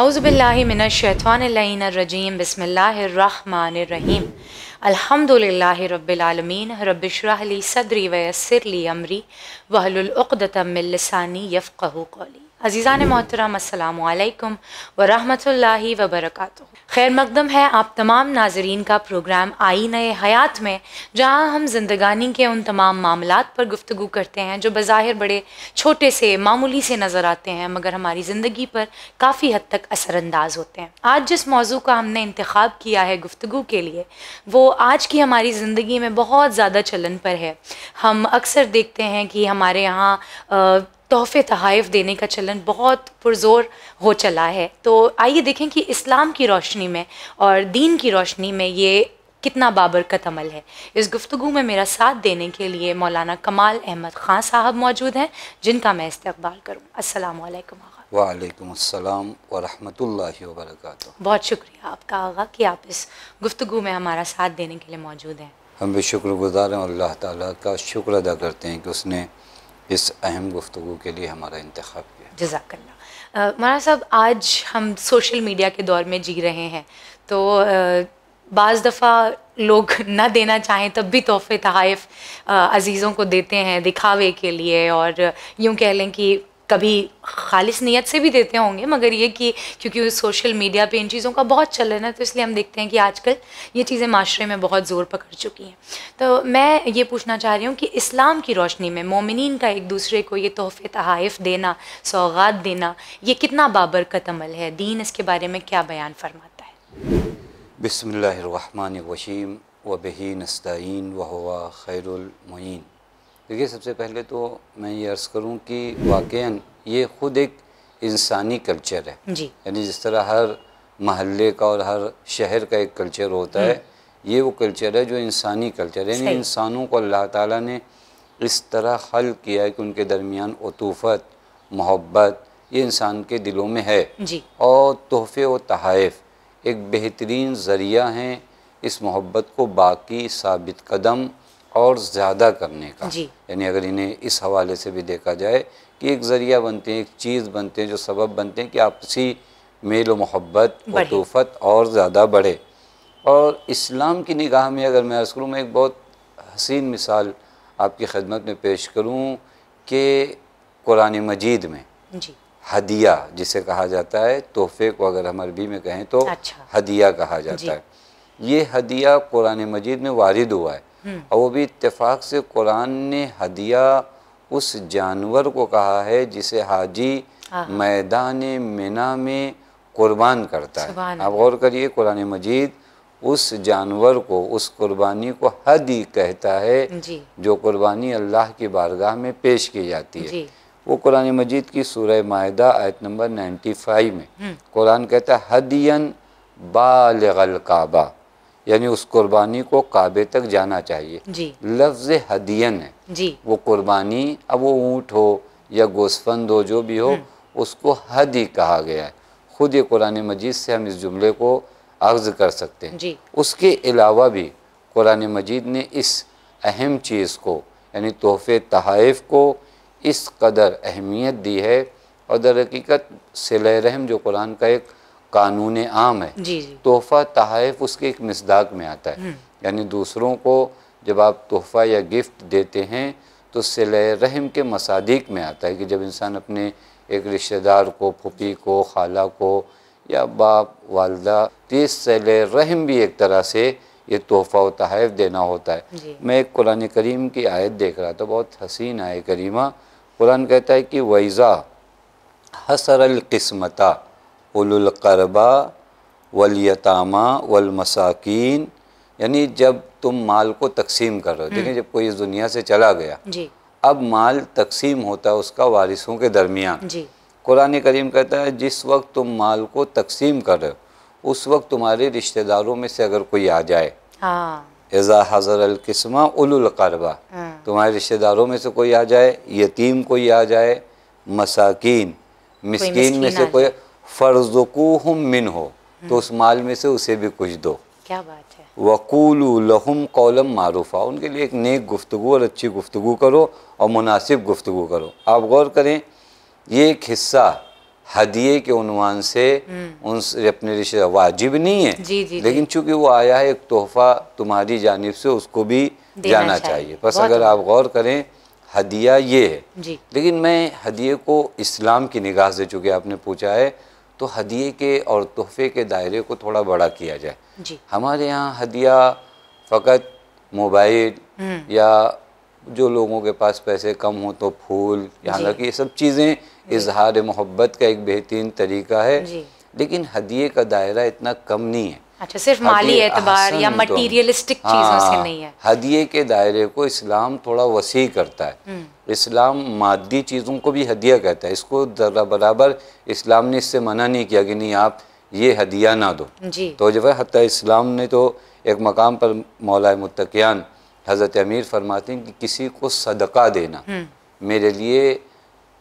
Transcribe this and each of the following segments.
औज़ुबिल्लाहि मिनश्शैतानिर्रजीम बिस्मिल्लाहिर्रहमानिर्रहीम अल्हम्दुलिल्लाहि रब्बिल आलमीन रब्बिश्रह ली सदरी व यस्सिर ली अमरी वहलुल उक़दतम मिन लिसानी यफ़क़हू क़ौली। अज़ीज़ान मोहतरम अस्सलामु अलैकुम व रहमतुल्लाहि व बरकातुहू। खैर मक़दम है आप तमाम नाज़रीन का प्रोग्राम आईने हयात में, जहाँ हम ज़िंदगानी के उन तमाम मामलात पर गुफ्तगू करते हैं जो बज़ाहिर बड़े छोटे से मामूली से नज़र आते हैं मगर हमारी ज़िंदगी पर काफ़ी हद तक असरअंदाज होते हैं। आज जिस मौजू का हमने इंतखाब किया है गुफ्तगू के लिए, वो आज की हमारी ज़िंदगी में बहुत ज़्यादा चलन पर है। हम अक्सर देखते हैं कि हमारे यहाँ तोहफ़े तहाइफ़ देने का चलन बहुत पुरज़ोर हो चला है। तो आइए देखें कि इस्लाम की रोशनी में और दीन की रोशनी में ये कितना बाबरकत अमल है। इस गुफ्तगू में मेरा साथ देने के लिए मौलाना कमाल अहमद ख़ान साहब मौजूद हैं, जिनका मैं इस्तक़बाल करूँ। अस्सलामु अलैकुम आगा। वालेकुम अस्सलाम व रहमतुल्लाहि व बरकातुहू। बहुत शुक्रिया आपका आगा कि आप इस गुफ्तगू में हमारा साथ देने के लिए मौजूद हैं। हम भी शुक्रगुज़ार हैं और अल्लाह ताला का शुक्र अदा करते हैं कि उसने इस अहम गुफ्तगू के लिए हमारा इंतखाब किया। जज़ाकल्लाह। मौलाना साहब, आज हम सोशल मीडिया के दौर में जी रहे हैं, तो बाज़ दफ़ा लोग ना देना चाहें तब भी तोहफ़े तहाइफ़ अज़ीज़ों को देते हैं दिखावे के लिए, और यूँ कह लें कि कभी खालिस नीयत से भी देते होंगे, मगर ये कि क्योंकि सोशल मीडिया पे इन चीज़ों का बहुत चलन है तो इसलिए हम देखते हैं कि आजकल ये चीज़ें माशरे में बहुत ज़ोर पकड़ चुकी हैं। तो मैं ये पूछना चाह रही हूँ कि इस्लाम की रोशनी में मोमिनीन का एक दूसरे को ये तोहफ़े तहाइफ़ देना, सौगात देना, ये कितना बाबरकत अमल है? दीन इसके बारे में क्या बयान फरमाता है? बिस्मिल्लाहिर्रहमानिर्रहीम व बिही नस्तईन व हुवा खैरुल मुईन। देखिए, सबसे पहले तो मैं ये अर्ज़ करूँ कि वाक़ईन ये ख़ुद एक इंसानी कल्चर है जी। यानी जिस तरह हर महल्ले का और हर शहर का एक कल्चर होता है, ये वो कल्चर है जो इंसानी कल्चर है। यानी इंसानों को अल्लाह ताला ने इस तरह खल्क़ किया है कि उनके दरमियान उतूफ़त, मोहब्बत ये इंसान के दिलों में है जी। और तोहफ़े व तहाइफ़ एक बेहतरीन ज़रिया हैं इस मोहब्बत को बाकी साबित कदम और ज़्यादा करने का। यानी अगर इन्हें इस हवाले से भी देखा जाए कि एक ज़रिया बनते हैं, एक चीज़ बनते हैं, जो सबब बनते हैं कि आपसी मेल व मोहब्बत उतूफ़त और ज़्यादा बढ़े। और इस्लाम की निगाह में अगर मैं अर्ज़ करूँ, मैं एक बहुत हसीन मिसाल आपकी खिदमत में पेश करूँ कि कुरान मजीद में हदिया जिसे कहा जाता है, तोहफ़े को अगर हम अरबी में कहें तो हदिया कहा जाता है। ये हदिया कुरान मजीद में वारिद हुआ है और वो भी इत्तेफाक से कुरान ने हदिया उस जानवर को कहा है जिसे हाजी मैदान मिना में कुर्बान करता है। आप गौर करिए, कुरान मजीद उस जानवर को, उस कुर्बानी को हदी कहता है जो कुर्बानी अल्लाह की बारगाह में पेश की जाती है। वो कुरान मजीद की सूरह माइदा आयत नंबर 95 में कुरान कहता है हदियन बालिगल काबा, यानी उस कुर्बानी को काबे तक जाना चाहिए। लफ्ज़ हदियन है जी। वो कुर्बानी, अब वो ऊँट हो या गोस्फंद हो, जो भी हो, उसको हदी कहा गया है। ख़ुद ये कुरान मजीद से हम इस जुमले को अख्ज़ कर सकते हैं जी। उसके अलावा भी कुरान मजीद ने इस अहम चीज़ को, यानी तोहफ़े तहाइफ़ को इस कदर अहमियत दी है। और दर हकीकत सिले रहम जो कुरान का एक कानून आम है, तोहफ़ा तहाइफ़ उसके एक मिसदाक में आता है। यानी दूसरों को जब आप तोहफ़ा या गिफ्ट देते हैं तो सिले रहम के मसादिक में आता है कि जब इंसान अपने एक रिश्तेदार को, फूफी को, खाला को या बाप वालदा, तो ये सिले रहम भी एक तरह से ये तोहफ़ा व तहाइफ़ देना होता है। मैं एक कुरान करीम की आयत देख रहा था, बहुत हसीन आयत करीमा। कुरान कहता है कि वैज़ा हसरल किस्मता उलुल क़रबा वल यतामा वल मसाकीन, यानी जब तुम माल को तकसीम कर रहे हो। देखिए, जब कोई इस दुनिया से चला गया जी। अब माल तकसीम होता है उसका वारिसों के दरमियान। कुरान करीम कहता है जिस वक्त तुम माल को तकसीम कर रहे हो उस वक्त तुम्हारे रिश्तेदारों में से अगर कोई आ जाए, इज़ा हज़रल किस्मा उलुल क़रबा, तुम्हारे रिश्तेदारों में से कोई आ जाए, यतीम कोई आ जाए, मसाकीन मिस्कीन में से कोई, फ़र्ज़ुक़ूहुम मिन्हु, तो उस माल में से उसे भी कुछ दो। क्या बात है। वक़ूलू लहुम क़ौलन मारूफ़ा, उनके लिए एक नेक गुफ्तगू और अच्छी गुफ्तगू करो और मुनासिब गुफ्तगू करो। आप गौर करें, ये एक हिस्सा हदिये के उन्वान से उनसे अपने रिश्ते वाजिब नहीं है, जी, जी, लेकिन चूंकि वो आया है एक तोहफ़ा तुम्हारी जानिब से, उसको भी जाना चाहिए। बस अगर आप गौर करें हदिया ये है। लेकिन मैं हदिये को इस्लाम की निगाह से, चूँकि आपने पूछा है, तो हदिये के और तोहफ़े के दायरे को थोड़ा बड़ा किया जाए। हमारे यहाँ हदिया फ़कत मोबाइल या जो लोगों के पास पैसे कम हो तो फूल, हालांकि ये सब चीज़ें इजहार मोहब्बत का एक बेहतरीन तरीका है, लेकिन हदिये का दायरा इतना कम नहीं है। अच्छा, सिर्फ माली एतबार या मटीरियलिस्टिक चीज़ों से नहीं है। हदिये के दायरे को इस्लाम थोड़ा वसी करता है। इस्लाम मादी चीज़ों को भी हदिया कहता है, इसको ज़रा बराबर इस्लाम ने इससे मना नहीं किया कि नहीं आप ये हदिया ना दो। तो जब हत्ता इस्लाम ने तो एक मकाम पर मौला मुत्तकियान हज़रत अमीर फरमाते हैं कि किसी को सदका देना मेरे लिए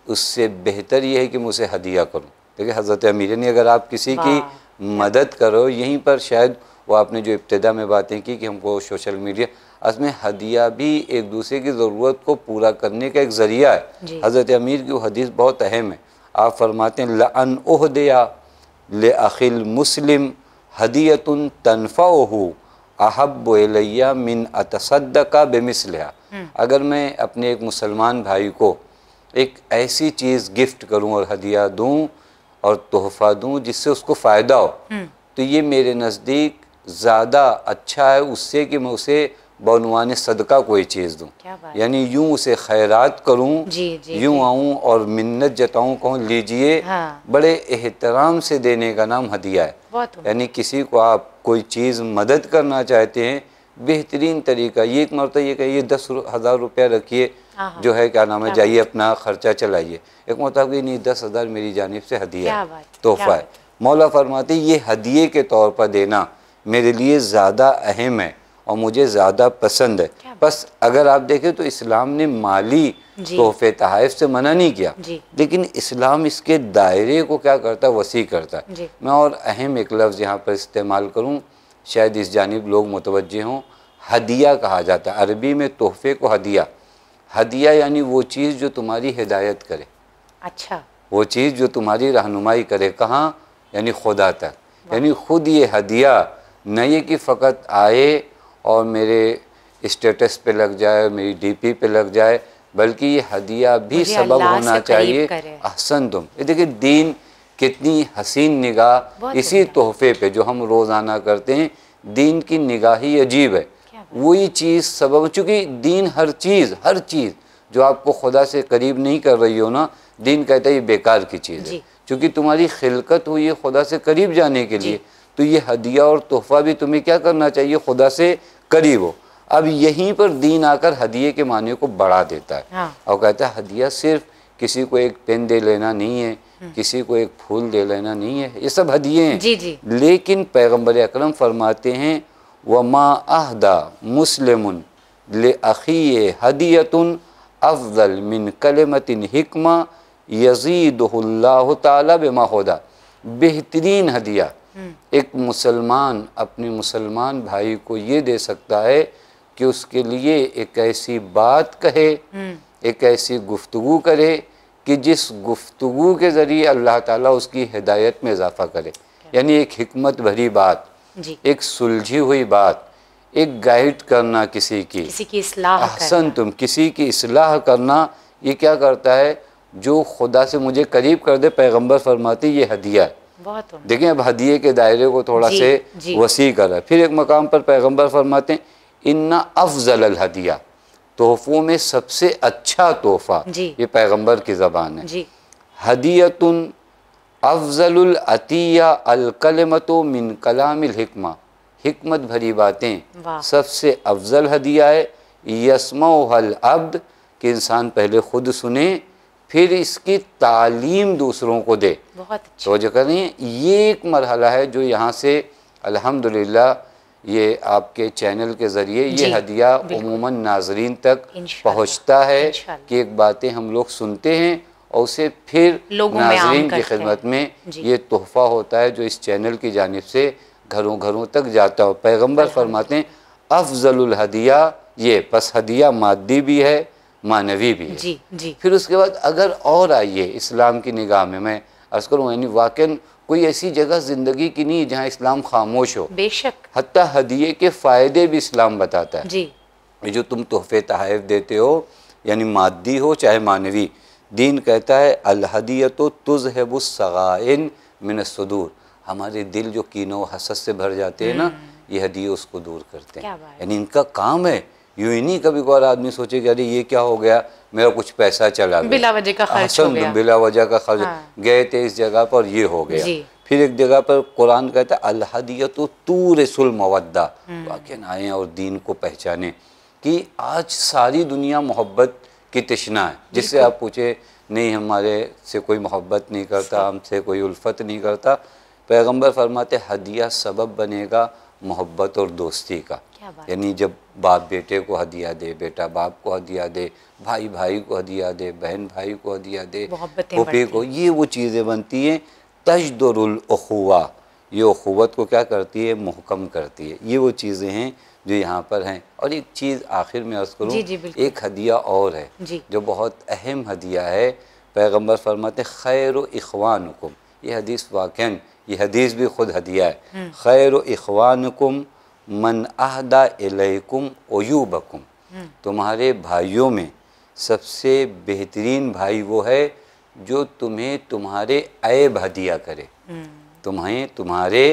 उससे बेहतर ये है कि मुझे हदिया करूं। देखिए हज़रत अमीर ने, अगर आप किसी की मदद करो, यहीं पर शायद वो आपने जो इब्तिदा में बातें की कि हमको सोशल मीडिया, उसमें हदिया भी एक दूसरे की ज़रूरत को पूरा करने का एक ज़रिया है। हज़रत अमीर की वो हदीस बहुत अहम है। आप फरमाते हैं लअन उहदिया ले अखिल मुस्लिम हदियतुन तनफ़अहु अहब्बु इलैया मिन अतसद्दक़ा बिमिस्लिहा। अगर मैं अपने एक मुसलमान भाई को एक ऐसी चीज़ गिफ्ट करूं और हदिया दूं और तोहफ़ा दूं जिससे उसको फ़ायदा हो, तो ये मेरे नज़दीक ज़्यादा अच्छा है उससे कि मैं उसे बनुआने सदका कोई चीज़ दूं। यानी यूं उसे खैरात करूं, यूं आऊं और मिन्नत जताऊं, कहूँ लीजिए। बड़े एहतराम से देने का नाम हदिया है। यानी किसी को आप कोई चीज़ मदद करना चाहते हैं, बेहतरीन तरीका ये एक मरतबा ये कहिए 10,000 रुपया रखिए, जो है क्या नाम है, जाइए अपना ख़र्चा चलाइए। एक मतलब कि नहीं 10,000 मेरी जानिब से हदिया है, तोहफ़ा है। मौला फरमाते ये हदिये के तौर पर देना मेरे लिए ज़्यादा अहम है और मुझे ज़्यादा पसंद है। बस अगर आप देखें तो इस्लाम ने माली तोहफ़े तहाइफ से मना नहीं किया, लेकिन इस्लाम इसके दायरे को क्या करता है, वसी करता है। मैं और अहम एक लफ्ज़ यहाँ पर इस्तेमाल करूँ, शायद इस जानिब लोग मुतवज्जे हों। हदिया कहा जाता है अरबी में तोहफ़े को हदिया। हदिया यानी वो चीज़ जो तुम्हारी हिदायत करे। अच्छा, वो चीज़ जो तुम्हारी रहनुमाई करे, कहाँ, यानी खुदा तक। यानी ख़ुद ये हदिया न ये कि फ़कत आए और मेरे स्टेटस पे लग जाए, मेरी डीपी पे लग जाए, बल्कि ये हदिया भी सबब होना चाहिए अहसन तुम। ये देखिए दीन कितनी हसीन निगाह इसी तोहफ़े पे जो हम रोज़ाना करते हैं, दीन की निगाह ही अजीब है। वही चीज़ सबब, चूँकि दीन हर चीज़ जो आपको खुदा से करीब नहीं कर रही हो ना, दीन कहता है ये बेकार की चीज़ है, क्योंकि तुम्हारी खिलकत हुई है खुदा से करीब जाने के लिए। तो ये हदिया और तोहफ़ा भी तुम्हें क्या करना चाहिए, खुदा से करीब हो। अब यहीं पर दीन आकर हदिये के माने को बढ़ा देता है और कहता है हदिया सिर्फ किसी को एक पेन दे लेना नहीं है, किसी को एक फूल दे लेना नहीं है, ये सब हदिये हैं। लेकिन पैगम्बर अकरम फरमाते हैं वमा अहदा मुस्लिमुन ले अखी हदियतुन अफजल मिन कलिमतिन हिकमा यज़ीदुहुल्लाहु ताला बिमा खुदा। बेहतरीन हदिया एक मुसलमान अपने मुसलमान भाई को ये दे सकता है कि उसके लिए एक ऐसी बात कहे, एक ऐसी गुफ्तगू करे कि जिस गुफ्तगू के ज़रिए अल्लाह ताला उसकी हिदायत में इजाफ़ा करे। यानी एक हिकमत भरी बात, एक सुलझी हुई बात, एक गाइड करना किसी की इस्लाह अहसन तुम, किसी की इस्लाह करना, ये क्या करता है, जो खुदा से मुझे करीब कर दे। पैगंबर फरमाते ये हदिया है। देखें अब हदिये के दायरे को थोड़ा से वसी करा। फिर एक मकाम पर पैगंबर फरमाते हैं इन्ना अफजल अल हदिया, तोहफ़ों में सबसे अच्छा तोहफ़ा, ये पैगंबर की ज़बान है, हदियतुन अफजलुल अतिया अल कलमतो मिन कलामिल हिकमा। हिकमत भरी बातें सबसे अफजल हदिया है। यस्मउहल अब्द, कि इंसान पहले ख़ुद सुने फिर इसकी तालीम दूसरों को दे। तो जो करें ये एक मरहला है जो यहाँ से अल्हम्दुलिल्लाह ये आपके चैनल के ज़रिए ये हदिया उमूमन नाजरीन तक पहुँचता है कि एक बातें हम लोग सुनते हैं और उसे फिर नाजरीन की खिदमत में ये तोहफ़ा होता है जो इस चैनल की जानिब से घरों घरों तक जाता हो। पैगंबर फरमाते हैं अफजलुल हदिया ये, बस हदिया मादी भी है मानवी भी है। फिर उसके बाद अगर और आइए इस्लाम की निगाह में, मैं अर्ज़ करूँ यानी वाकई कोई ऐसी जगह ज़िंदगी की नहीं जहाँ इस्लाम खामोश हो। बेशक। हत्ता हदिये के फ़ायदे भी इस्लाम बताता है। जी। ये जो तुम तोहफ़े तहाइफ देते हो यानी मादी हो चाहे मानवी, दीन कहता है अल हदियतु तुज़हिबुस सगाइन मिनस सुदूर। हमारे दिल जो कीनो हसद से भर जाते हैं ना, ये हदिये उसको दूर करते हैं। यानी इनका काम है। यूँ ही नहीं कभी कोई आदमी सोचे कि अरे ये क्या हो गया, मेरा कुछ पैसा चला गया, बिला वजह का खर्च हो गया, बिला वजह का खर्च, गए थे इस जगह पर ये हो गया। फिर एक जगह पर कुरान कहता है अल हदियतु तूरिसुल मवद्दा, वाकई आए और दीन को पहचाने कि आज सारी दुनिया मोहब्बत की तृष्णा है। जिससे आप पूछे नहीं हमारे से कोई मोहब्बत नहीं करता, हमसे कोई उल्फत नहीं करता, पैगंबर फरमाते हदिया सबब बनेगा मोहब्बत और दोस्ती का। यानी जब बाप बेटे को हदिया दे, बेटा बाप को हदिया दे, भाई भाई को हदिया दे, बहन भाई को हदिया दे, फूफी को, ये वो चीज़ें बनती हैं तजदुरुल उखुवा। ये उखुवत को क्या करती है, मुहकम करती है। ये वो चीज़ें हैं जो यहाँ पर हैं। और एक चीज़ आखिर में अर्ज़ करूँ, एक हदिया और है जो बहुत अहम हदिया है। पैगंबर फरमाते खैरु इख्वानुकुम, ये हदीस वाक़ई, ये हदीस भी ख़ुद हदिया है। खैरु इख्वानुकुम मन अहदा इलैकुम उयूबकुम, तुम्हारे भाइयों में सबसे बेहतरीन भाई वो है जो तुम्हें तुम्हारे ऐब हदिया करे, तुम्हें तुम्हारे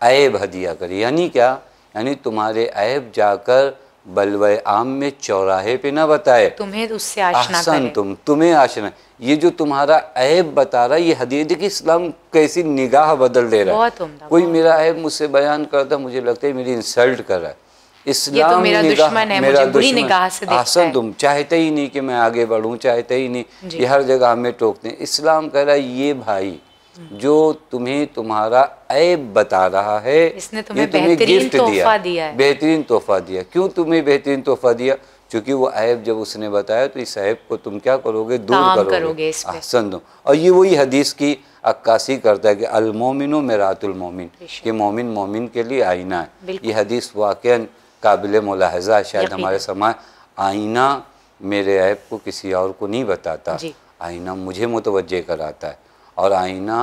ऐब हदिया करे। यानी क्या, यानी तुम्हारे ऐब जाकर बलवे आम में चौराहे पे ना बताए, तुम्हें उससे आशना करे, तुम्हें आशना। ये जो तुम्हारा ऐब बता रहा है, ये हदिया। देखिए इस्लाम कैसी निगाह बदल दे रहा है। कोई मेरा ऐब मुझसे बयान करता, मुझे लगता है मेरी इंसल्ट कर रहा है। इस्लाम तो मेरा दुश्मन है, मुझे बुरी निगाह से देखता है। तुम चाहते ही नहीं कि मैं आगे बढ़ूं, चाहते ही नहीं, ये हर जगह हमें टोकते हैं। इस्लाम कह रहा है ये भाई जो तुम्हें तुम्हारा ऐब बता रहा है, इसने तुम्हें बेहतरीन तोहफा दिया है, बेहतरीन तोहफा दिया। क्यों तुम्हें बेहतरीन तोहफा दिया? क्योंकि वो ऐब जब उसने बताया तो इस ऐब को तुम क्या करोगे, दूर करोगे। अहसन तुम। और ये वही हदीस की अक्कासी करता है कि अल मोमिनु मिरातुल मोमिन, कि मोमिन मोमिन के लिए आईना है। ये हदीस वाक़ई काबिल मुलाहज़ा, शायद हमारे समाज आईना मेरे ऐब को किसी और को नहीं बताता, आईना मुझे मुतवज्जे कराता है। और आईना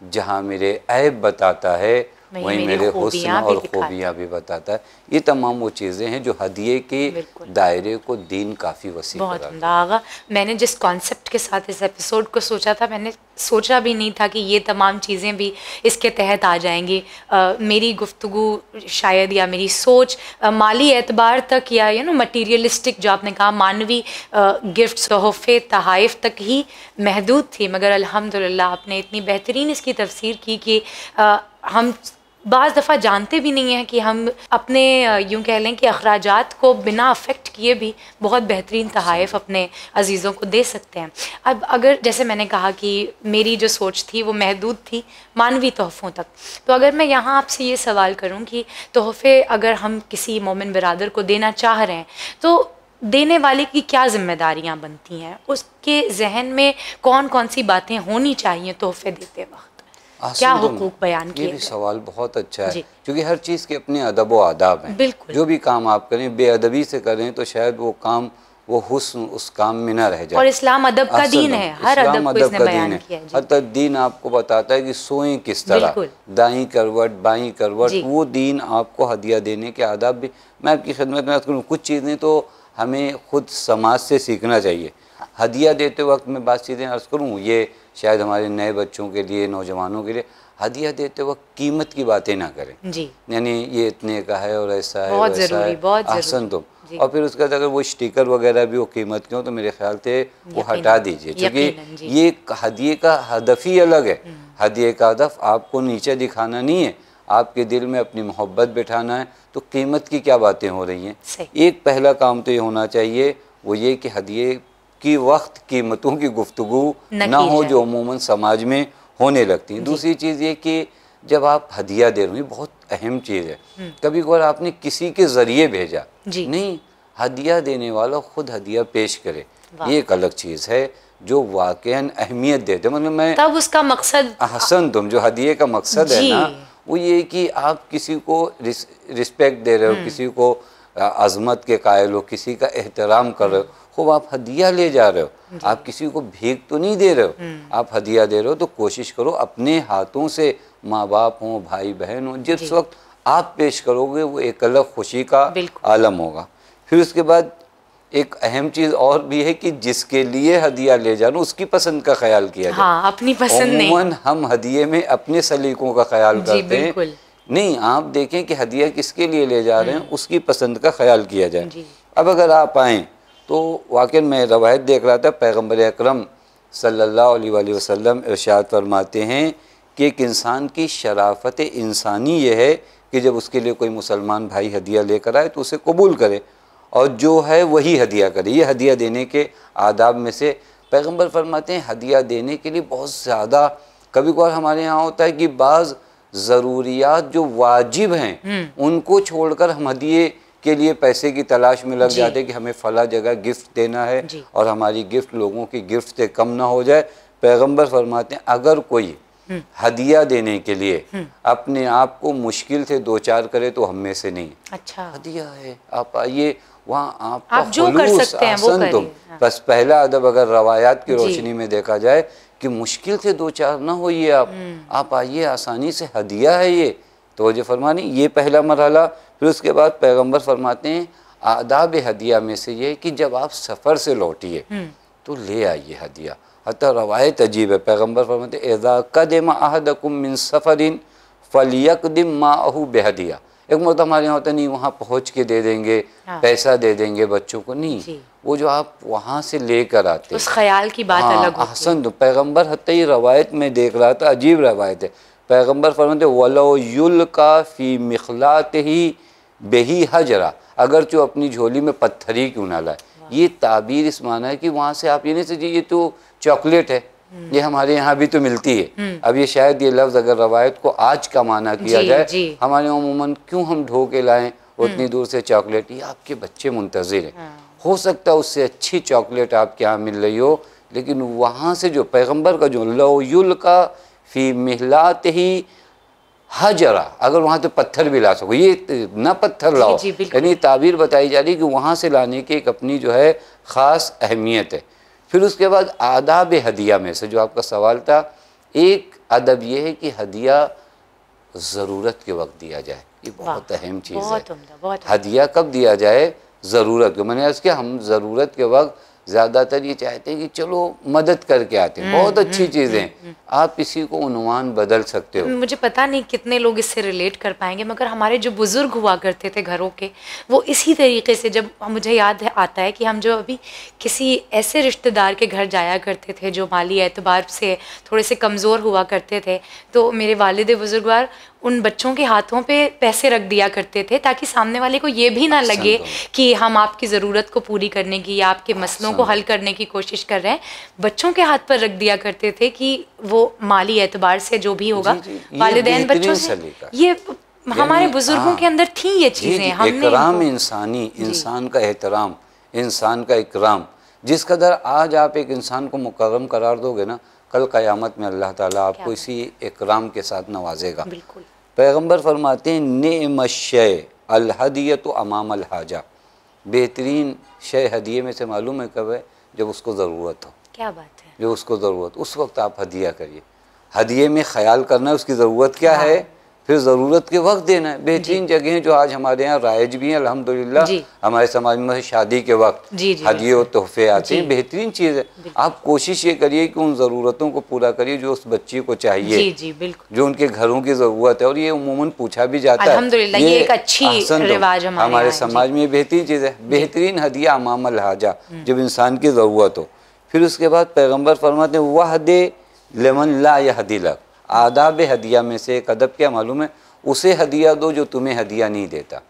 जहाँ मेरे ऐब बताता है वहीं मेरे हुस्न और खूबियाँ भी बताता है। ये तमाम वो चीज़ें हैं जो हदिये के दायरे को दीन काफ़ी वसी बहुत उम्दा। आगा, मैंने जिस कॉन्सेप्ट के साथ इस एपिसोड को सोचा था, मैंने सोचा भी नहीं था कि ये तमाम चीज़ें भी इसके तहत आ जाएंगी। मेरी गुफ्तगू शायद या मेरी सोच माली एतबार तक या मटीरियलिस्टिक जो आपने कहा मानवी गिफ्ट्स, तोहफ़े, तहाइफ तक ही महदूद थी। मगर अल्हम्दुलिल्लाह आपने इतनी बेहतरीन इसकी तफसीर की कि हम बाज़ दफ़ा जानते भी नहीं हैं कि हम अपने यूँ कह लें कि अखराजात को बिना अफेक्ट किए भी बहुत बेहतरीन तहाइफ अपने अजीज़ों को दे सकते हैं। अब अगर जैसे मैंने कहा कि मेरी जो सोच थी वो महदूद थी मानवी तोहफ़ों तक, तो अगर मैं यहाँ आपसे ये सवाल करूँ कि तोहफ़े अगर हम किसी मोमिन बिरादर को देना चाह रहे हैं तो देने वाले की क्या जिम्मेदारियाँ बनती हैं, उसके जहन में कौन कौन सी बातें होनी चाहिए तोहफ़े देते वक्त, क्या हुकूक बयान किए? ये भी सवाल बहुत अच्छा है, क्योंकि हर चीज़ के अपने अदब व आदाब हैं। बिल्कुल। जो भी काम आप करें बेअदबी से करें तो शायद वो काम, वो हुस्न उस काम में ना रह जाए। और इस्लाम अदब का दीन है, हर अदब को इसने बयान किया है। हर दीन आपको बताता है कि सोएं किस तरह, दाईं करवट बाईं करवट, वो दीन आपको हदिया देने के आदाब भी। मैं आपकी खिदमत में करूँ, कुछ चीज़ें तो हमें खुद समाज से सीखना चाहिए। हदिया देते वक्त मैं बात चीज़ें अर्ज़ करूँ, ये शायद हमारे नए बच्चों के लिए, नौजवानों के लिए, हदिया देते वक्त कीमत की बातें ना करें जी। यानी ये इतने का है और ऐसा है, बहुत वैसा है, अहसन तुम। और फिर उसके बाद अगर वो स्टिकर वगैरह भी वो कीमत क्यों, तो मेरे ख्याल से वो हटा दीजिए, क्योंकि ये हदिये का हदफ ही अलग है। हदिये का हदफ आपको नीचे दिखाना नहीं है, आपके दिल में अपनी मोहब्बत बिठाना है। तो कीमत की क्या बातें हो रही हैं? एक पहला काम तो ये होना चाहिए, वो ये कि हदिये की वक्त कीमतों की गुफ्तगू ना हो जो अमूमन समाज में होने लगती है। दूसरी चीज़ ये कि जब आप हदिया दे रहे हो, बहुत अहम चीज़ है, कभी कभार आपने किसी के ज़रिए भेजा नहीं, हदिया देने वाला खुद हदिया पेश करे, ये एक अलग चीज़ है जो वाकईन अहमियत देते। मतलब मैं तब उसका मकसद अहसन तुम, जो हदिये का मकसद है ना, वो ये कि आप किसी को रिस्पेक्ट दे रहे हो, किसी को अज़मत के कायल हो, किसी का एहतराम कर रहे हो, खूब आप हदिया ले जा रहे हो, आप किसी को भीख तो नहीं दे रहे हो, आप हदिया दे रहे हो, तो कोशिश करो अपने हाथों से, माँ बाप हो, भाई बहन हो, जिस वक्त आप पेश करोगे वो एक अलग खुशी का आलम होगा। फिर उसके बाद एक अहम चीज़ और भी है कि जिसके लिए हदिया ले जा रहे हो उसकी पसंद का ख्याल किया जाए। हाँ, अपनी पसंद नहीं। उम्मन हम हदिये में अपने सलीकों का ख्याल करते हैं, नहीं, आप देखें कि हदिया किसके लिए ले जा रहे हैं, उसकी पसंद का ख्याल किया जाए। अब अगर आप आएँ तो वाकई मैं रवायत देख रहा था, पैगम्बर अकरम सल्लल्लाहु अलैहि वसल्लम इरशाद फरमाते हैं कि एक इंसान की शराफत इंसानी ये है कि जब उसके लिए कोई मुसलमान भाई हदिया लेकर आए तो उसे कबूल करे और जो है वही हदिया करे। ये हदिया देने के आदाब में से पैगम्बर फरमाते हैं हदिया देने के लिए बहुत ज़्यादा, कभी कभार हमारे यहाँ होता है कि बाज़ ज़रूरियात जो वाजिब हैं उनको छोड़कर हम हदिये के लिए पैसे की तलाश में लग जाते हैं कि हमें फ़ला जगह गिफ्ट देना है और हमारी गिफ्ट लोगों की गिफ्ट से कम ना हो जाए। पैगम्बर फरमाते हैं अगर कोई हदिया देने के लिए अपने आप को मुश्किल से दो चार करे तो हम में से नहीं। अच्छा, हदिया है, आप आइए वहाँ आप जो कर सकते हैं वो करिए। हाँ। बस पहला अदब अगर रवायात की रोशनी में देखा जाए कि मुश्किल से दो चार ना होइए, आप आइए, आसानी से हदिया है ये, तो वजह फरमानी, ये पहला मरहला। फिर उसके बाद पैगम्बर फरमाते हैं आदाब हदिया में से ये कि जब आप सफ़र से लौटिए तो ले आइए हदिया। हत्ता रवायत अजीब है, पैगम्बर फरमाते इज़ा क़दिम अहदकुम मिन सफ़रिन फ़लियक़दिम माअहू बिहदिया। एक मत हमारे यहाँ होता नहीं, वहाँ पहुँच के दे देंगे, पैसा दे देंगे बच्चों को, नहीं, वो जो आप वहाँ से लेकर आते उस ख्याल की बात अलग होती है। अहसन, तो पैगम्बर हत्ता ये रवायत में देख रहा था, अजीब रवायत है, पैगम्बर फरमाते वलो युल्का फ़ी मिख़लातिही बेही हजरा, अगर जो अपनी झोली में पत्थर ही क्यों ना लाए। ये ताबीर इस माना है कि वहाँ से आप ये नहीं समझिए ये तो चॉकलेट है, ये हमारे यहाँ भी तो मिलती है। अब ये शायद ये लफ्ज़ अगर रवायत को आज का माना किया जाए, हमारे अमूमन क्यों हम ढो के लाएँ उतनी दूर से चॉकलेट, ये आपके बच्चे मुंतज़िर हैं, हो सकता है उससे अच्छी चॉकलेट आपके यहाँ मिल रही हो, लेकिन वहाँ से जो पैगम्बर का जो लो युल्का फ़ी मिहलातिही हजरा, अगर वहाँ तो पत्थर भी ला सको, ये ना पत्थर लाओ, यानी ताबीर बताई जा रही कि वहाँ से लाने की एक अपनी जो है ख़ास अहमियत है। फिर उसके बाद आदाब हदिया में से जो आपका सवाल था, एक अदब ये है कि हदिया ज़रूरत के वक्त दिया जाए, ये बहुत अहम चीज़ है। हदिया कब दिया जाए? ज़रूरत को, मैंने अर्ज़ किया हम ज़रूरत के वक्त ज़्यादातर ये चाहते हैं कि चलो मदद करके आते हैं, बहुत अच्छी चीज़ें, आप इसी को उन्वान बदल सकते हो। मुझे पता नहीं कितने लोग इससे रिलेट कर पाएंगे, मगर हमारे जो बुज़ुर्ग हुआ करते थे घरों के, वो इसी तरीके से, जब मुझे याद आता है कि हम जो अभी किसी ऐसे रिश्तेदार के घर जाया करते थे जो माली एतबार से थोड़े से कमज़ोर हुआ करते थे, तो मेरे वालिद बुजुर्गवार उन बच्चों के हाथों पे पैसे रख दिया करते थे ताकि सामने वाले को ये भी ना लगे कि हम आपकी ज़रूरत को पूरी करने की या आपके मसलों को हल करने की कोशिश कर रहे हैं। बच्चों के हाथ पर रख दिया करते थे कि वो माली एतबार से जो भी होगा, वालिदैन बच्चों से, ये हमारे बुजुर्गों के अंदर थी ये चीज़ें। हमने इकराम इंसानी, इंसान का एहतराम, इंसान का इकराम, जिस कदर आज आप एक इंसान को मुकर्रम करार दोगे ना, कल क़यामत में अल्लाह ताला आपको इसी इकराम के साथ नवाजेगा। पैगम्बर फरमाते हैं नेम शय अल हदियतु अमाम अल हाजा, बेहतरीन शय हदिये में से मालूम है कब है? जब उसको ज़रूरत हो। क्या बात है? जो उसको ज़रूरत, उस वक्त आप हदिया करिए। हदिये में ख्याल करना है उसकी ज़रूरत क्या है, फिर ज़रूरत के वक्त देना है। बेहतरीन जगह जो आज हमारे यहाँ राइज भी हैं अल्हम्दुलिल्लाह, हमारे समाज में शादी के वक्त हदिये और तोहफे आते हैं, बेहतरीन चीज़ है। आप कोशिश ये करिए कि उन ज़रूरतों को पूरा करिए जो उस बच्ची को चाहिए, जो उनके घरों की ज़रूरत है, और ये उमूमन पूछा भी जाता है। अल्हम्दुलिल्लाह ये एक अच्छी रिवाज हमारे समाज में, बेहतरीन चीज़ है। बेहतरीन हदिया अमाम अल हाजा, जब इंसान की ज़रूरत हो। फिर उसके बाद पैगम्बर फरमाते हैं वहदे लेमन ला यहदी लक, आदाब हदिया में से एक अदब क्या मालूम है? उसे हदिया दो जो तुम्हें हदिया नहीं देता।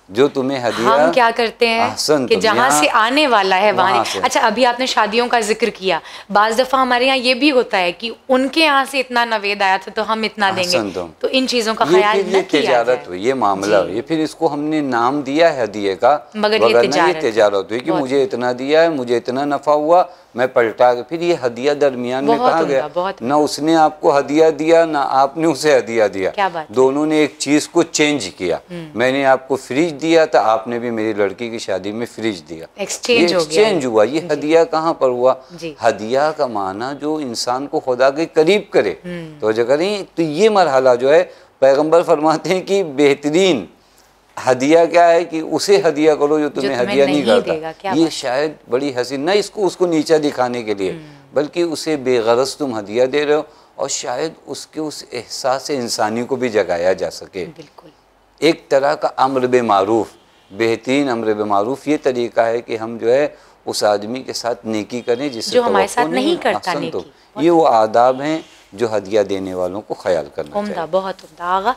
जो तुम्हें हदिया, हम क्या करते हैं कि जहाँ से आने वाला है वहाँ। अच्छा, अभी आपने शादियों का जिक्र किया, बाज़ दफ़ा हमारे यहाँ ये भी होता है कि उनके यहाँ से इतना नवेद आया था तो हम इतना देंगे, तो इन चीज़ों का ख्याल न किया तिजारत हुई, ये मामला हुई, फिर इसको हमने नाम दिया है हदिये का, मगर ये तिजारत हुई कि मुझे इतना दिया है, मुझे इतना नफ़ा हुआ, मैं पलटा के फिर ये हदिया दरमियान में कहाँ गया? ना उसने आपको हदिया दिया ना आपने उसे हदिया दिया, दोनों ने एक चीज़ को चेंज किया। मैंने आपको फ्रिज दिया था, आपने भी मेरी लड़की की शादी में फ्रिज दिया, एक्सचेंज हुआ। ये हदिया कहाँ पर हुआ? हदिया का माना जो इंसान को खुदा के करीब करे, तो जो करें, तो ये मरहला जो है पैगंबर फरमाते हैं कि बेहतरीन हदिया क्या है कि उसे हदिया करो जो तुम्हें हदिया नहीं करता। ये शायद बड़ी हसीन, न इसको उसको नीचा दिखाने के लिए, बल्कि उसे बेगरज तुम हदिया दे रहे हो, और शायद उसके उस एहसास इंसानी को भी जगाया जा सके। एक तरह का अम्र बे मारूफ, बेहतरीन अम्र बे मारूफ ये तरीका है कि हम जो है उस आदमी के साथ नेकी करें जिससे जो हमारे साथ नहीं करता नेकी। तो ये वो आदाब हैं जो हदिया देने वालों को ख्याल करना चाहिए। बहुत उम्दा आगा।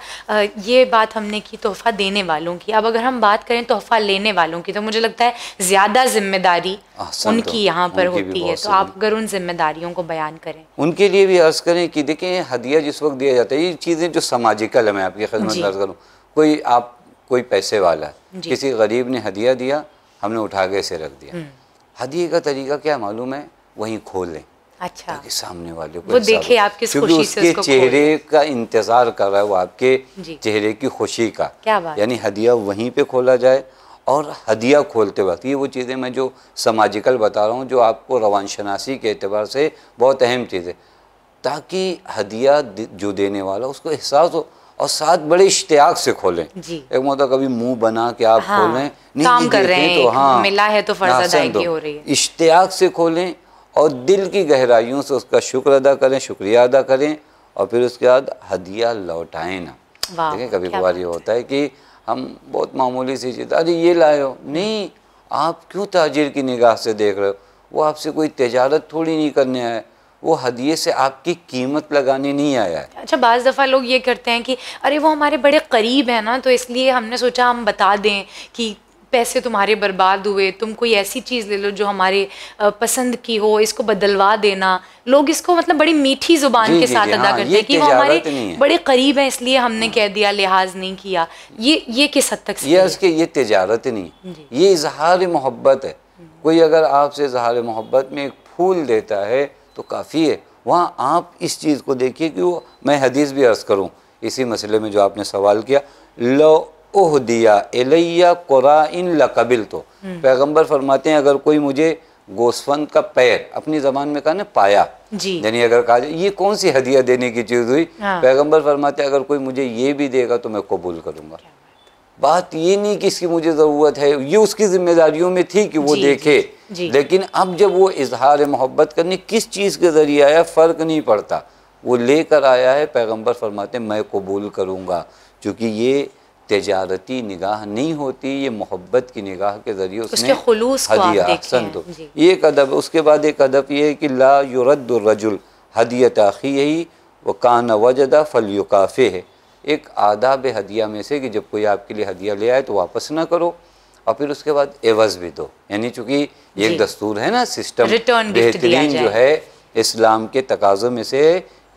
ये बात हमने की तोहफ़ा देने वालों की। अब अगर हम बात करें तोहफ़ा लेने वालों की, तो मुझे लगता है ज़्यादा जिम्मेदारी उनकी यहाँ पर होती है। तो आप अगर उन जिम्मेदारियों को बयान करें, उनके लिए भी अर्ज़ करें कि देखें, हदिया जिस वक्त दिया जाता है, ये चीज़ें जो समाजिकल है, मैं आपकी खिदमत में अर्ज़ करूँ, कोई पैसे वाला है, किसी गरीब ने हदिया दिया, हमने उठा के इसे रख दिया। हदिये का तरीका क्या मालूम है? वहीं खोल लें, अच्छा, ताकि सामने वाले को वो देखे आप किस खुशी से उसके चेहरे का इंतजार कर रहा है, वो आपके चेहरे की खुशी का। क्या बात? यानी हदिया वहीं पे खोला जाए। और हदिया खोलते वक्त ये वो चीज़ें मैं जो समाजिकल बता रहा हूँ, जो आपको रवानशनासी के एतबार से बहुत अहम चीज़ है, ताकि हदिया जो देने वाला उसको एहसास हो, और साथ बड़े इश्तियाक से खोलें। एक मतलब कभी मुंह बना के आप खोलें, काम कर रहे हैं, तो हाँ मिला है तो फर्ज अदायगी हो रही है। इश्तियाक से खोलें और दिल की गहराइयों से उसका शुक्र अदा करें, शुक्रिया अदा करें, और फिर उसके बाद हदिया लौटाएं ना। देखें, कभी कभार ये होता है कि हम बहुत मामूली सी चीज़, अरे ये लाए हो, नहीं, आप क्यों ताजिर की निगाह से देख रहे हो? वो आपसे कोई तिजारत थोड़ी नहीं करने आया, वो हदिये से आपकी कीमत लगाने नहीं आया है। अच्छा, बाज़ दफ़ा लोग ये करते हैं कि अरे वो हमारे बड़े करीब है ना, तो इसलिए हमने सोचा हम बता दें कि पैसे तुम्हारे बर्बाद हुए, तुम कोई ऐसी चीज़ ले लो जो हमारे पसंद की हो, इसको बदलवा देना। लोग इसको मतलब बड़ी मीठी ज़ुबान के साथ अदा करते हैं कि वो हमारे बड़े करीब हैं इसलिए हमने कह दिया, लिहाज नहीं किया। ये किस हद तक ये तिजारत नहीं, ये इजहार मोहब्बत है। कोई अगर आपसे इजहार मोहब्बत में एक फूल देता है तो काफ़ी है। वहाँ आप इस चीज़ को देखिए कि वो, मैं हदीस भी अर्ज़ करूँ इसी मसले में जो आपने सवाल किया, लो उहदिया इलैया क़ुराइन लक़बिल, तो पैगंबर फरमाते हैं अगर कोई मुझे गोस्फंद का पैर, अपनी ज़बान में कहा ना पाया, यानी अगर कहा जाए ये कौन सी हदिया देने की चीज़ हुई, पैगंबर फरमाते हैं अगर कोई मुझे ये भी देगा तो मैं कबूल करूँगा। बात ये नहीं कि इसकी मुझे ज़रूरत है, ये उसकी जिम्मेदारियों में थी कि वो देखे, लेकिन अब जब वो इजहार मोहब्बत करने किस चीज़ के ज़रिए आया फ़र्क नहीं पड़ता, वो लेकर आया है, पैगंबर फरमाते हैं मैं कबूल करूँगा, क्योंकि ये तिजारती निगाह नहीं होती, ये मोहब्बत की निगाह के ज़रिए उसने हदिया। तो ये एक अदब। उसके बाद एक अदब ये है कि ला युरद्दु रजुल हदियत अख़ीही व कान वजदा फलयुकाफ़िह है। एक आदाब हदिया में से कि जब कोई आपके लिए हदिया ले आए तो वापस ना करो, और फिर उसके बाद एवज़ भी दो। यानी चूँकि ये एक दस्तूर है ना, सिस्टम बेहतरीन जो है इस्लाम के तकाज़ों में से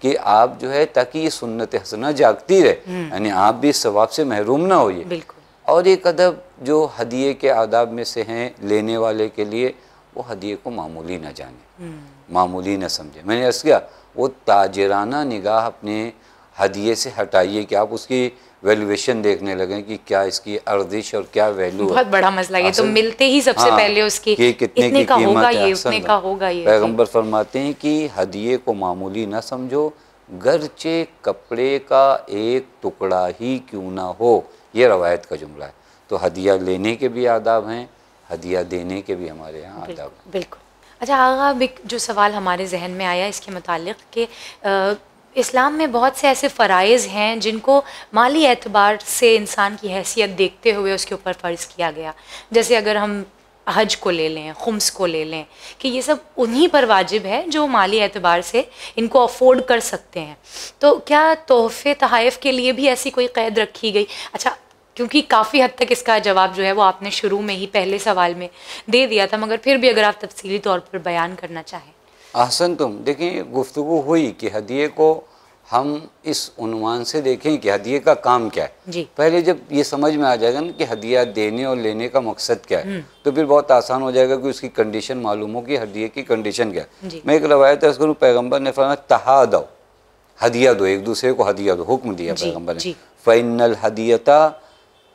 कि आप जो है, ताकि ये सुन्नत हसना जागती रहे, यानी आप भी सवाब से महरूम ना होइए। और एक अदब जो हदिये के आदाब में से हैं लेने वाले के लिए, वो हदिये को मामूली ना जाने, मामूली ना समझे। मैंने अर्ज़ किया, वो ताजिराना निगाह अपने हदिये से हटाइए कि आप उसकी वैल्यूएशन देखने लगें कि क्या इसकी अर्जिश और क्या वैल्यू है। बहुत बड़ा मसला है, तो मिलते ही सबसे पहले उसकी कितने की कीमत है, उतने का होगा ये। पैगंबर फरमाते हैं कि हदिये को मामूली ना समझो, गर्चे कपड़े का एक टुकड़ा ही क्यों ना हो, ये रवायत का जुमला है। तो हदिया लेने के भी आदाब हैं, हदिया देने के भी हमारे यहाँ आदाब। बिल्कुल। अच्छा आगा, जो सवाल हमारे जहन में आया इसके मुतालिक कि इस्लाम में बहुत से ऐसे फ़राइज़ हैं जिनको माली एतबार से इंसान की हैसियत देखते हुए उसके ऊपर फ़र्ज़ किया गया। जैसे अगर हम हज को ले लें, खुम्स को ले लें, कि ये सब उन्हीं पर वाजिब है जो माली एतबार से इनको अफोर्ड कर सकते हैं। तो क्या तोहफ़े तहाइफ़ के लिए भी ऐसी कोई क़ैद रखी गई? अच्छा, क्योंकि काफ़ी हद तक इसका जवाब जो है वो आपने शुरू में ही पहले सवाल में दे दिया था, मगर फिर भी अगर आप तफसीली तौर पर बयान करना चाहें। ahsan तुम देखें, गुफ्तगू हुई कि हदिये को हम इस उन्वान से देखें कि हदिये का काम क्या है। पहले जब ये समझ में आ जाएगा ना कि हदिया देने और लेने का मकसद क्या है, तो फिर बहुत आसान हो जाएगा कि उसकी कंडीशन मालूम हो कि हदिये की कंडीशन क्या है। मैं एक रवायत अर्ज़ करूँ, पैगंबर ने फरमाया तहादो, हदिया दो, एक दूसरे को हदिया दो, हुक्म दिया पैगंबर ने। फ़इन्नल हदियता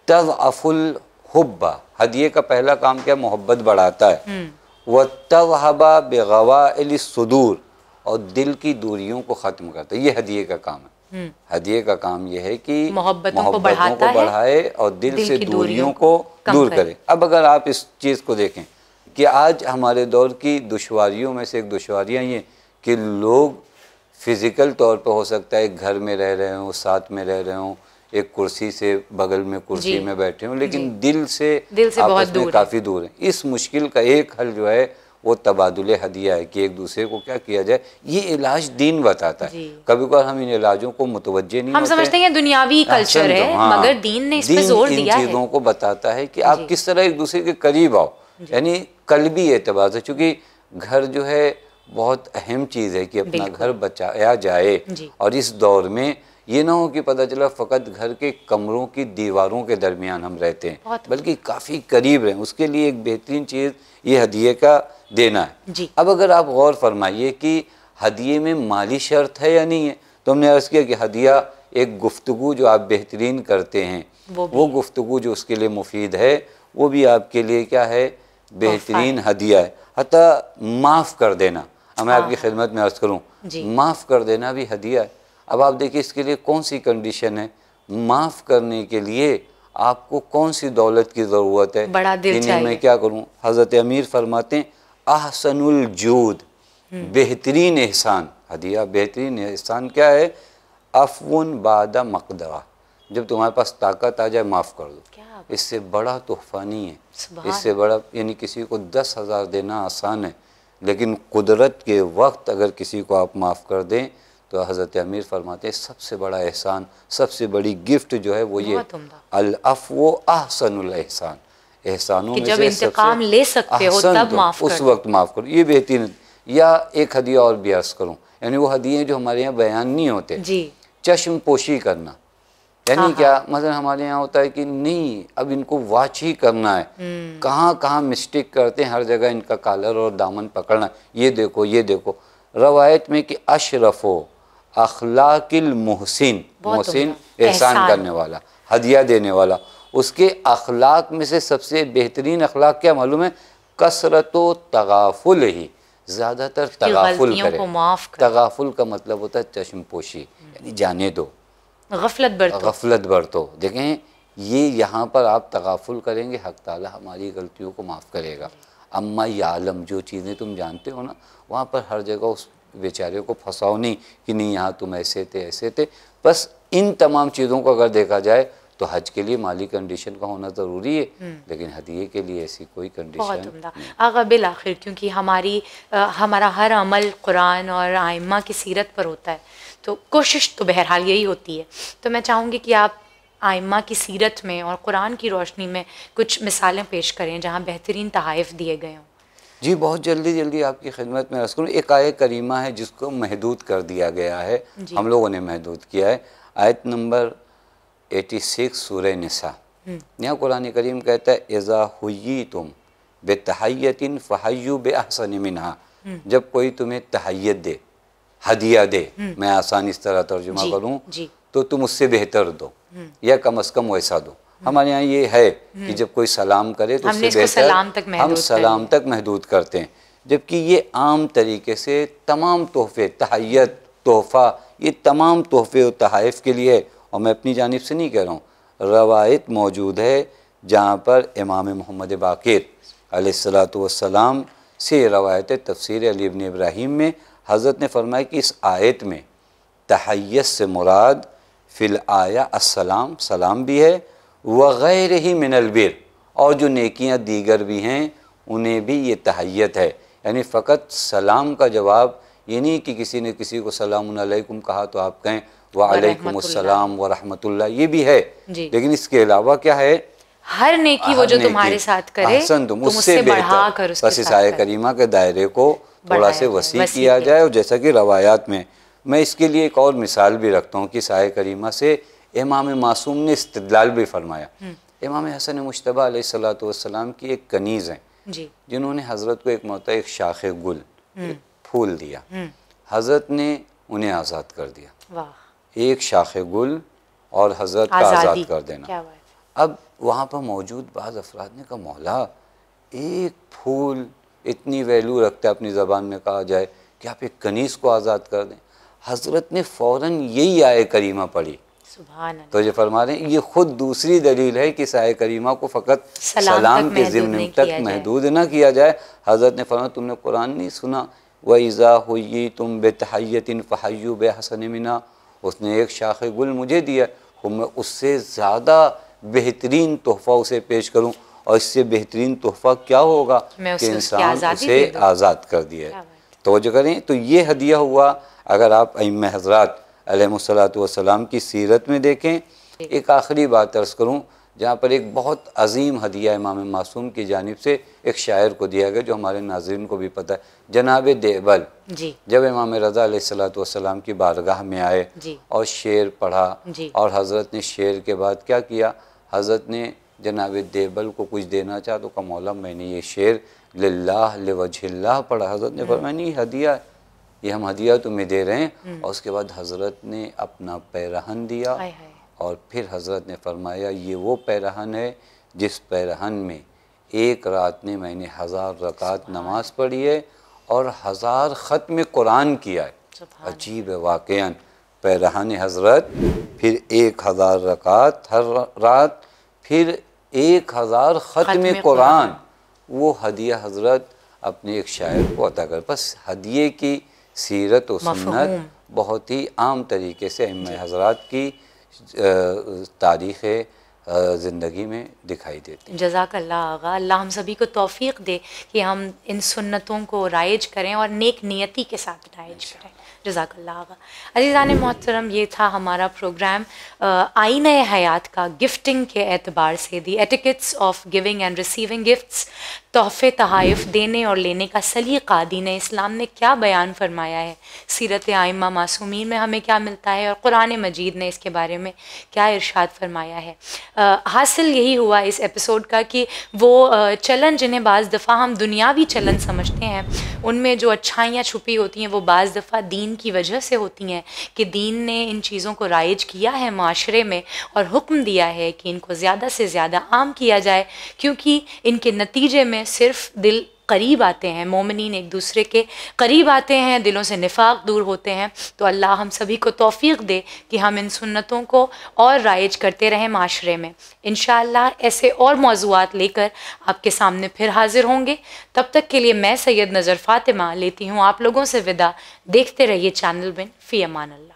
तज़अफ़ुल हुब्बा, हदिये का पहला काम क्या, मोहब्बत बढ़ाता है। वत्तवहबा बिगवाइल सुदूर, और दिल की दूरियों को ख़त्म करता है। ये हदिये का काम है। हदिये का काम ये है कि मोहब्बतों को बढ़ाए और दिल से दूरियों को दूर करे। अब अगर आप इस चीज़ को देखें कि आज हमारे दौर की दुश्वारियों में से एक दुश्वारियाँ ये कि लोग फिज़िकल तौर पर हो सकता है एक घर में रह रहे हों, साथ में रह रहे हों, एक कुर्सी से बगल में कुर्सी में बैठे हों, लेकिन दिल से आपस में काफ़ी दूर है। इस मुश्किल का एक हल जो है वो तबादुले हदिया है कि एक दूसरे को क्या किया जाए। ये इलाज दीन बताता है। कभी कभार हम इन इलाजों को मुतवज्जे नहीं होते, हम समझते हैं दुनियावी कल्चर है, मगर दीन ने इस पे जोर दिया है। इन चीज़ों को बताता है कि आप किस तरह एक दूसरे के करीब आओ, यानी कल्बी एतबार से, चूँकि घर जो है बहुत अहम चीज़ है कि अपना घर बचाया जाए। और इस दौर में ये ना हो कि पता चला फ़कत घर के कमरों की दीवारों के दरमियान हम रहते हैं, बल्कि काफ़ी करीब रहें। उसके लिए एक बेहतरीन चीज़ ये हदिये का देना है। अब अगर आप गौर फरमाइए कि हदिये में माली शर्त है या नहीं है, तो हमने अर्ज़ किया कि हदिया एक गुफ्तगू जो आप बेहतरीन करते हैं, वो गुफ्तगू जो उसके लिए मुफीद है, वो भी आपके लिए क्या है, बेहतरीन हदिया है। हत्ता माफ़ कर देना, मैं आपकी खिदमत में अर्ज़ करूँ, माफ़ कर देना भी हदिया है। अब आप देखिए इसके लिए कौन सी कंडीशन है, माफ़ करने के लिए आपको कौन सी दौलत की ज़रूरत है, बड़ा दिल चाहिए। मैं क्या करूँ। हज़रत अमीर फरमाते हैं अहसनुल जूद, बेहतरीन एहसान। हदिया बेहतरीन एहसान क्या है, अफ़वन बादा मक़दरा, जब तुम्हारे पास ताकत आ जाए माफ़ कर दो। इससे बड़ा तोहफ़ा नहीं है, इससे बड़ा, यानी किसी को 10,000 देना आसान है, लेकिन कुदरत के वक्त अगर किसी को आप माफ़ कर दें तो हज़रत अमीर फरमाते हैं सबसे बड़ा एहसान, सबसे बड़ी गिफ्ट जो है वो ये अल अफ़्व अहसनुल एहसान, एहसानों में जब इंतकाम ले सकते हो तब माफ़ उस वक्त माफ़ करो। ये बेहतरीन। या एक हदिया और भी अर्ज़ करूँ, यानी वो हदिये जो हमारे यहाँ बयान नहीं होते, चश्म पोशी करना, यानी क्या मतलब हमारे यहाँ होता है कि नहीं अब इनको वाच ही करना है, कहाँ कहाँ मिस्टेक करते हैं, हर जगह इनका कॉलर और दामन पकड़ना, ये देखो ये देखो। रवायत में कि अशरफ़ो अखलाकिल मुहसिन, मुहसिन एहसान करने वाला, हदिया देने वाला, उसके अखलाक में से सबसे बेहतरीन अखलाक क्या मालूम है, कसरतो तगाफुल ही, ज़्यादातर तगाफुल करे। तगाफुल का मतलब होता है चश्मपोशी, यानी जाने दो, गफलत बरतो। देखें ये यहाँ पर आप तगाफुल करेंगे, हक़ ताला हमारी गलतियों को माफ़ करेगा। अम्मा यालम, जो चीज़ें तुम जानते हो ना, वहाँ पर हर जगह उस बेचारे को फंसाओ नहीं कि नहीं यहाँ तुम ऐसे थे। बस इन तमाम चीज़ों को अगर देखा जाए तो हज के लिए माली कंडीशन का होना ज़रूरी है, लेकिन हदिये के लिए ऐसी कोई कंडीशन नहीं। आगा बिल आखिर क्योंकि हमारा हर अमल कुरान और आइम्मा की सीरत पर होता है, तो कोशिश तो बहरहाल यही होती है। तो मैं चाहूँगी कि आप आइम्मा की सीरत में और कुरान की रोशनी में कुछ मिसालें पेश करें जहाँ बेहतरीन तहाइफ दिए गए हों। जी बहुत जल्दी आपकी खिदमत में अर्ज़ करूँ। एक आयत करीमा है जिसको महदूद कर दिया गया है, हम लोगों ने महदूद किया है। आयत नंबर 86 सूरह निसा, यहाँ कुरान करीम कहता है इज़ा हुय्यितुम बितहय्यतिन फहय्यु बिअहसन मिनहा, जब कोई तुम्हें तहय्यत दे, हदिया दे, मैं आसान इस तरह तर्जुमा करूँ, तो तुम उससे बेहतर दो या कम अज़ कम वैसा दो। हमारे यहाँ ये है कि जब कोई सलाम करे तो उससे बेहतर हम सलाम तक महदूद करते हैं, जबकि ये आम तरीके से तमाम तोहफ़े, तहय्यत, तोहफ़ा, ये तमाम तोहफ़े और तहाइफ़ के लिए है। और मैं अपनी जानिब से नहीं कह रहा हूँ, रवायत मौजूद है जहाँ पर इमाम मोहम्मद बाक़िर अलैहिस्सलातु वस्सलाम से रवायत तफसीर अली इब्न इब्राहीम में हज़रत ने फरमाया कि इस आयत में तहय्यत से मुराद फ़िल आया अस्सलाम, सलाम भी है, वग़ैर ही मिनल बिर, और जो नेकियां दीगर भी हैं उन्हें भी ये तहय्यत है। यानी फ़कत सलाम का जवाब ये नहीं कि किसी ने किसी को सलामुन अलैकुम कहा तो आप कहें वालैकुमुस्सलाम व रहमतुल्लाह, ये भी है, लेकिन इसके अलावा क्या है, हर नेकी वो जो तुम्हारे साथ करे तुम उससे बेहतर। बस इस आयत करीमा के दायरे को थोड़ा से वसी किया जाए। और जैसा कि रवायात में, मैं इसके लिए एक और मिसाल भी रखता हूँ कि इस आयत करीमा से इमाम मासूम ने इस्तिदलाल भी फरमाया। इमाम हसन मुश्तबा अलैहिस्सलातु वस्सलाम की एक कनीज़ हैं जिन्होंने हज़रत को एक मौका एक शाखे गुल, एक फूल दिया, हज़रत ने उन्हें आज़ाद कर दिया। एक शाखे गुल और हज़रत का आज़ाद कर देना। अब वहाँ पर मौजूद बाज़ अफराद ने कहा मौला एक फूल इतनी वैल्यू रखता है अपनी ज़बान में कहा जाए कि आप एक कनीज़ को आज़ाद कर दें। हज़रत ने फ़ौरन यही आय करीमा पढ़ी। तो ये फरमा रहे हैं ये ख़ुद दूसरी दलील है कि इस आय करीमा को फ़कत सलाम के ज़िम्न तक महदूद ना किया जाए। हज़रत ने फरमाया तुमने कुरान नहीं सुना, व इज़ा हुई तुम बेतहय्यतिन फ़हय्यु बेहसन मिना, उसने एक शाख़ गुल मुझे दिया, मैं उससे ज़्यादा बेहतरीन तोहफ़ा उसे पेश करूँ, और इससे बेहतरीन तोहफ़ा क्या होगा कि इंसान उसे आज़ाद कर दिया। तो जो करें तो ये हदिया हुआ। अगर आप अइम्मा हज़रात अलैहिमुस्सलातु वस्सलाम की सीरत में देखें, एक आखिरी बात अर्ज़ करूँ जहाँ पर एक बहुत अजीम हदिया इमाम मासूम की जानिब से एक शायर को दिया गया जो हमारे नाज़रीन को भी पता है। जनाब देवल जब इमाम रज़ा अलैहिस्सलातु वस्सलाम की बारगाह में आए और शेर पढ़ा, और हज़रत ने शेर के बाद क्या किया, हज़रत ने जनाब देवल को कुछ देना चाहा तो कहा मौला मैंने ये शेर लिल्लाह लिवजहिल्लाह पढ़ा। हज़रत ने फरमाया नहीं हदिया है, ये हम हदिया तुम्हें दे रहे हैं। और उसके बाद हज़रत ने अपना पैरहन दिया, और फिर हज़रत ने फरमाया ये वो पैरहन है जिस पैरहन में एक रात में मैंने 1000 रकात नमाज पढ़ी है और 1000 ख़त्म कुरान किया है। अजीब है वाक़यान, पैरहन हज़रत, फिर 1000 रकात हर रात, फिर 1000 ख़त्म कुरान। वो हदिया हज़रत अपने एक शायर को अता कर। बस हदिये की सीरत और सुन्नत बहुत ही आम तरीके से अइम्मा हज़रात की तारीख़ ज़िंदगी में दिखाई देती है। जज़ाकल्लाह आगा, अल्लाह हम सभी को तौफ़ीक़ दे कि हम इन सुन्नतों को राइज करें और नेक नियति के साथ राइज करें। जज़ाकल्लाह आगा। अज़ीज़ान मोहतरम, ये था हमारा प्रोग्राम आईने हयात का गिफ्टिंग के एतबार से, the etiquettes of giving and receiving gifts, तोहफ़े तहाइफ़ देने और लेने का सलीक़ा दीन इस्लाम ने क्या बयान फरमाया है, सीरत आइम्मा मासूमीन में हमें क्या मिलता है, और कुरान मजीद ने इसके बारे में क्या इरशाद फरमाया है। हासिल यही हुआ इस एपिसोड का कि वो चलन जिन्हें बाज़ दफ़ा हम दुनियावी चलन समझते हैं, उनमें जो अच्छाइयाँ छुपी होती हैं वो बाज़ दफ़ा दीन की वजह से होती हैं कि दीन ने इन चीज़ों को राइज किया है माशरे में और हुक्म दिया है कि इनको ज़्यादा से ज़्यादा आम किया जाए, क्योंकि इनके नतीजे में सिर्फ दिल करीब आते हैं, मोमिनीन एक दूसरे के करीब आते हैं, दिलों से निफाक दूर होते हैं। तो अल्लाह हम सभी को तौफ़ीक़ दे कि हम इन सुन्नतों को और राइज करते रहें माशरे में। इंशाअल्लाह ऐसे और मौज़ूआत लेकर आपके सामने फिर हाज़िर होंगे। तब तक के लिए मैं सैयद नज़र फ़ातिमा लेती हूँ आप लोगों से विदा। देखते रहिए चैनल बिन फ़ी अमान अल्लाह।